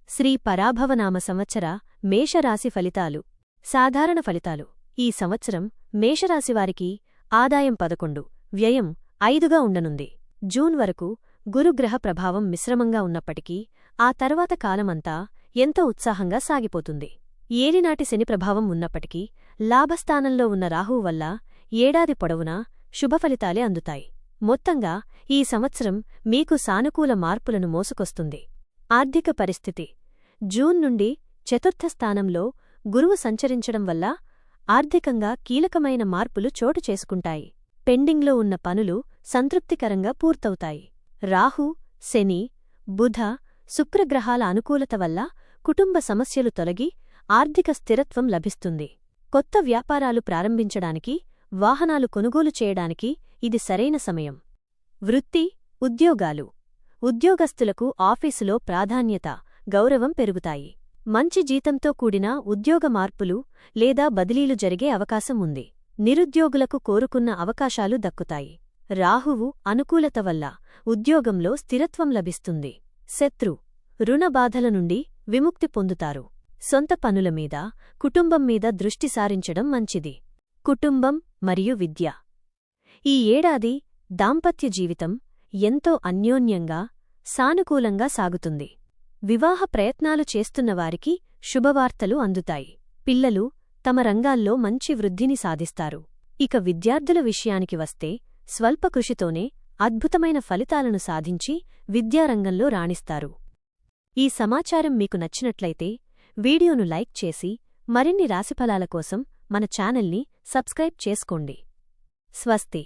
శ్రీ పరాభవనామ సంవత్సర మేషరాశి ఫలితాలు. సాధారణ ఫలితాలు. ఈ సంవత్సరం మేషరాశివారికి ఆదాయం 11, వ్యయం 5గా ఉండనుంది. జూన్ వరకు గురుగ్రహ ప్రభావం మిశ్రమంగా ఉన్నప్పటికీ ఆ తర్వాత కాలమంతా ఎంతో ఉత్సాహంగా సాగిపోతుంది. ఏలినాటి శని ప్రభావం ఉన్నప్పటికీ లాభస్థానంలో ఉన్న రాహువు వల్ల ఏడాది పొడవునా శుభఫలితాలే అందుతాయి. మొత్తంగా ఈ సంవత్సరం మీకు సానుకూల మార్పులను మోసుకొస్తుంది. ఆర్థిక పరిస్థితి. జూన్ నుండి చతుర్థ స్థానంలో గురువు సంచరించడం వల్ల ఆర్థికంగా కీలకమైన మార్పులు చోటు చేసుకుంటాయి. పెండింగ్లో ఉన్న పనులు సంతృప్తికరంగా పూర్తవుతాయి. రాహు, శని, బుధ, శుక్రగ్రహాల అనుకూలత వల్ల కుటుంబ సమస్యలు తొలగి ఆర్థిక స్థిరత్వం లభిస్తుంది. కొత్త వ్యాపారాలు ప్రారంభించడానికి, వాహనాలు కొనుగోలు చేయడానికి ఇది సరైన సమయం. వృత్తి, ఉద్యోగాలు. ఉద్యోగస్తులకు ఆఫీసులో ప్రాధాన్యత, గౌరవం పెరుగుతాయి. మంచి జీతంతో కూడిన ఉద్యోగ మార్పులు లేదా బదిలీలు జరిగే అవకాశం ఉంది. నిరుద్యోగులకు కోరుకున్న అవకాశాలు దక్కుతాయి. రాహువు అనుకూలత వల్ల ఉద్యోగంలో స్థిరత్వం లభిస్తుంది. శత్రు, రుణబాధల నుండి విముక్తి పొందుతారు. సొంత పనుల మీద, కుటుంబం మీద దృష్టి సారించడం మంచిది. కుటుంబం మరియు విద్య. ఈ ఏడాది దాంపత్య జీవితం ఎంతో అన్యోన్యంగా, సానుకూలంగా సాగుతుంది. వివాహ ప్రయత్నాలు చేస్తున్నవారికి శుభవార్తలు అందుతాయి. పిల్లలు తమ రంగాల్లో మంచి వృద్ధిని సాధిస్తారు. ఇక విద్యార్థుల విషయానికి వస్తే స్వల్ప కృషితోనే అద్భుతమైన ఫలితాలను సాధించి విద్యారంగంలో రాణిస్తారు. ఈ సమాచారం మీకు నచ్చినట్లయితే వీడియోను లైక్ చేసి మరిన్ని రాశిఫలాల కోసం మన ఛానల్ని సబ్స్క్రైబ్ చేసుకోండి. స్వస్తి.